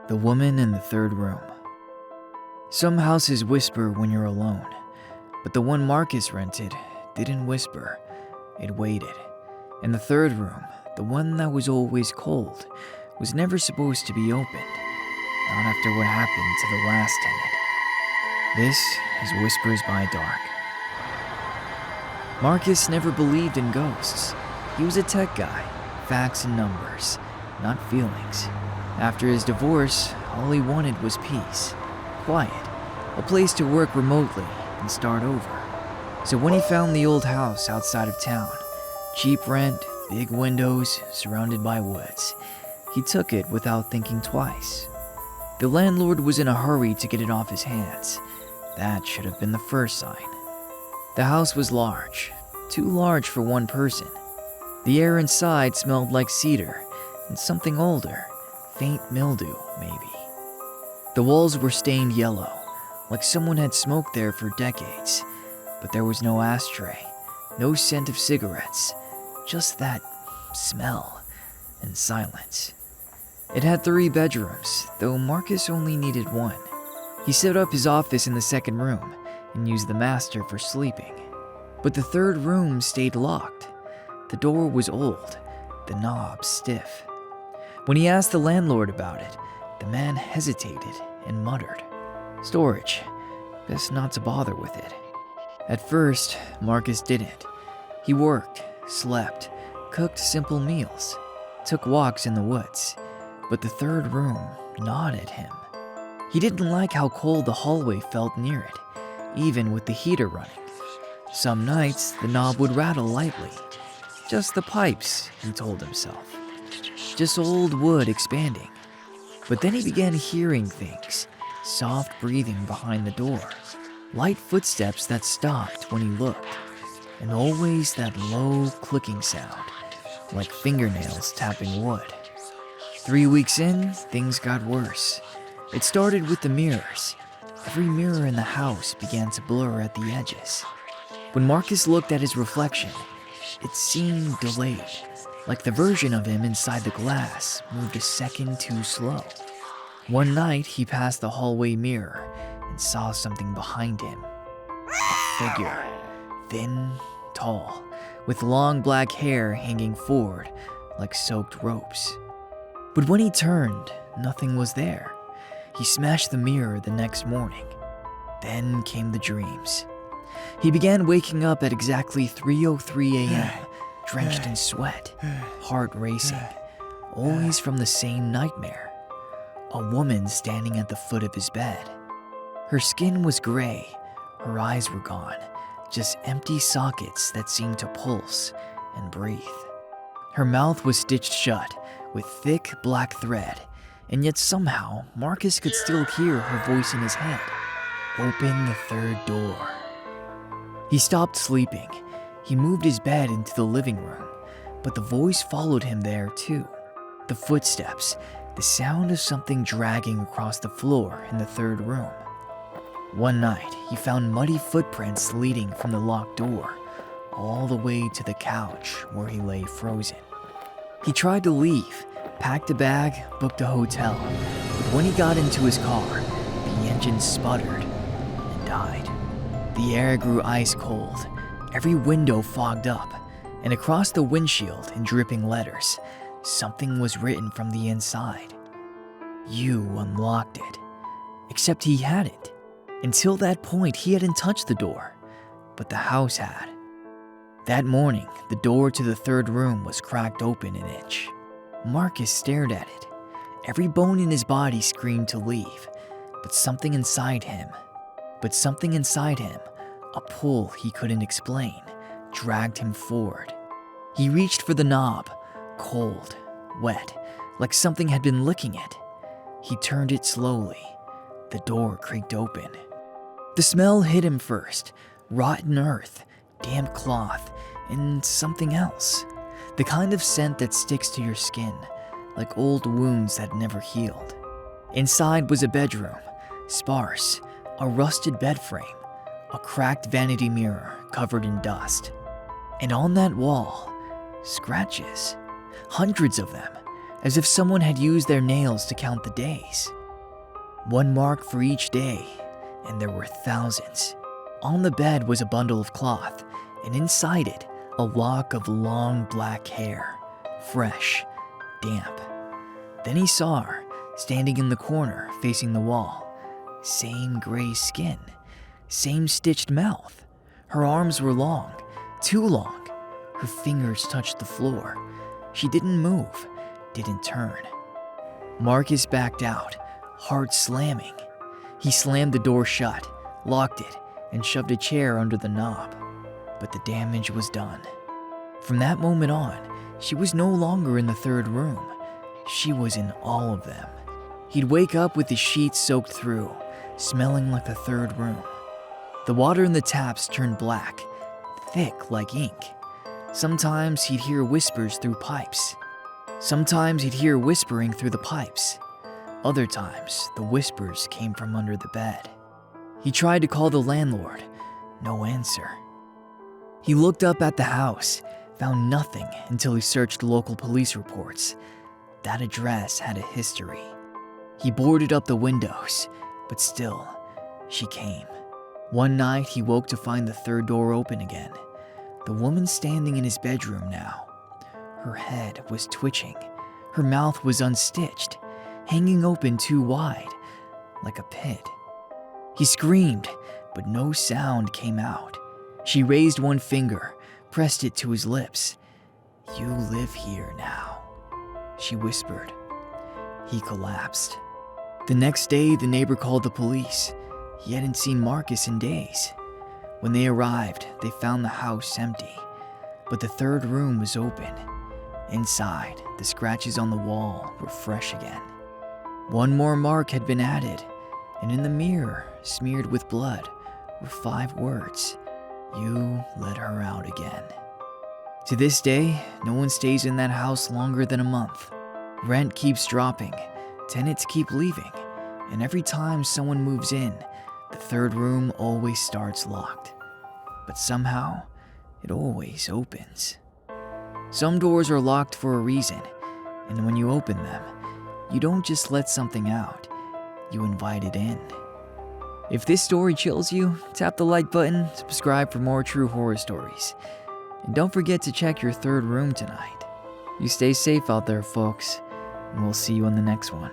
The woman in the third room. Some houses whisper when you're alone, but the one Marcus rented didn't whisper. It waited. And the third room, the one that was always cold, was never supposed to be opened. Not after what happened to the last tenant. This is Whispers by Dark. Marcus never believed in ghosts. He was a tech guy, facts and numbers, not feelings. After his divorce, all he wanted was peace, quiet, a place to work remotely and start over. So when he found the old house outside of town, cheap rent, big windows, surrounded by woods, he took it without thinking twice. The landlord was in a hurry to get it off his hands. That should have been the first sign. The house was large, too large for one person. The air inside smelled like cedar and something older, faint mildew maybe. The walls were stained yellow, like someone had smoked there for decades, but there was no ashtray, no scent of cigarettes, just that smell and silence. It had 3 bedrooms, though Marcus only needed 1. He set up his office in the second room and used the master for sleeping. But the third room stayed locked. The door was old, the knob stiff. When he asked the landlord about it, the man hesitated and muttered, "Storage, best not to bother with it." At first, Marcus didn't. He worked, slept, cooked simple meals, took walks in the woods, but the third room gnawed at him. He didn't like how cold the hallway felt near it, even with the heater running. Some nights, the knob would rattle lightly. Just the pipes, he told himself. Just old wood expanding. But then he began hearing things, soft breathing behind the door, light footsteps that stopped when he looked, and always that low clicking sound, like fingernails tapping wood. 3 weeks in, things got worse. It started with the mirrors. Every mirror in the house began to blur at the edges. When Marcus looked at his reflection, it seemed delayed, like the version of him inside the glass moved a second too slow. One night, he passed the hallway mirror and saw something behind him. A figure, thin, tall, with long black hair hanging forward like soaked ropes. But when he turned, nothing was there. He smashed the mirror the next morning. Then came the dreams. He began waking up at exactly 3:03 a.m., drenched in sweat, heart racing, always from the same nightmare. A woman standing at the foot of his bed. Her skin was gray, her eyes were gone, just empty sockets that seemed to pulse and breathe. Her mouth was stitched shut with thick black thread, and yet somehow Marcus could still hear her voice in his head. Open the third door. He stopped sleeping. He moved his bed into the living room, but the voice followed him there too. The footsteps, the sound of something dragging across the floor in the third room. One night, he found muddy footprints leading from the locked door all the way to the couch where he lay frozen. He tried to leave, packed a bag, booked a hotel, but when he got into his car, the engine sputtered and died. The air grew ice cold, every window fogged up, and across the windshield in dripping letters, something was written from the inside. You unlocked it. Except he hadn't. Until that point, he hadn't touched the door, but the house had. That morning, the door to the third room was cracked open an inch. Marcus stared at it. Every bone in his body screamed to leave, but something inside him, a pull he couldn't explain, dragged him forward. He reached for the knob, cold, wet, like something had been licking it. He turned it slowly. The door creaked open. The smell hit him first, rotten earth, damp cloth, and something else. The kind of scent that sticks to your skin, like old wounds that never healed. Inside was a bedroom, sparse, a rusted bed frame, a cracked vanity mirror covered in dust. And on that wall, scratches, hundreds of them, as if someone had used their nails to count the days. One mark for each day, and there were thousands. On the bed was a bundle of cloth, and inside it, a lock of long black hair, fresh, damp. Then he saw her, standing in the corner facing the wall. Same gray skin, same stitched mouth. Her arms were long, too long. Her fingers touched the floor. She didn't move, didn't turn. Marcus backed out, heart slamming. He slammed the door shut, locked it, and shoved a chair under the knob. But the damage was done. From that moment on, she was no longer in the third room. She was in all of them. He'd wake up with the sheets soaked through, smelling like the third room. The water in the taps turned black, thick like ink. Sometimes he'd hear whispers through pipes. Sometimes he'd hear whispering through the pipes. Other times, the whispers came from under the bed. He tried to call the landlord. No answer. He looked up at the house, found nothing until he searched local police reports. That address had a history. He boarded up the windows, but still, she came. One night, he woke to find the third door open again. The woman standing in his bedroom now. Her head was twitching. Her mouth was unstitched, hanging open too wide, like a pit. He screamed, but no sound came out. She raised one finger, pressed it to his lips. "You live here now," she whispered. He collapsed. The next day, the neighbor called the police. He hadn't seen Marcus in days. When they arrived, they found the house empty, but the third room was open. Inside, the scratches on the wall were fresh again. One more mark had been added, and in the mirror, smeared with blood, were 5 words. "You let her out again." To this day, no one stays in that house longer than a month. Rent keeps dropping, tenants keep leaving, and every time someone moves in, the third room always starts locked. But somehow, it always opens. Some doors are locked for a reason, and when you open them, you don't just let something out, you invite it in. If this story chills you, tap the like button, subscribe for more true horror stories. And don't forget to check your third room tonight. You stay safe out there, folks, and we'll see you in the next one.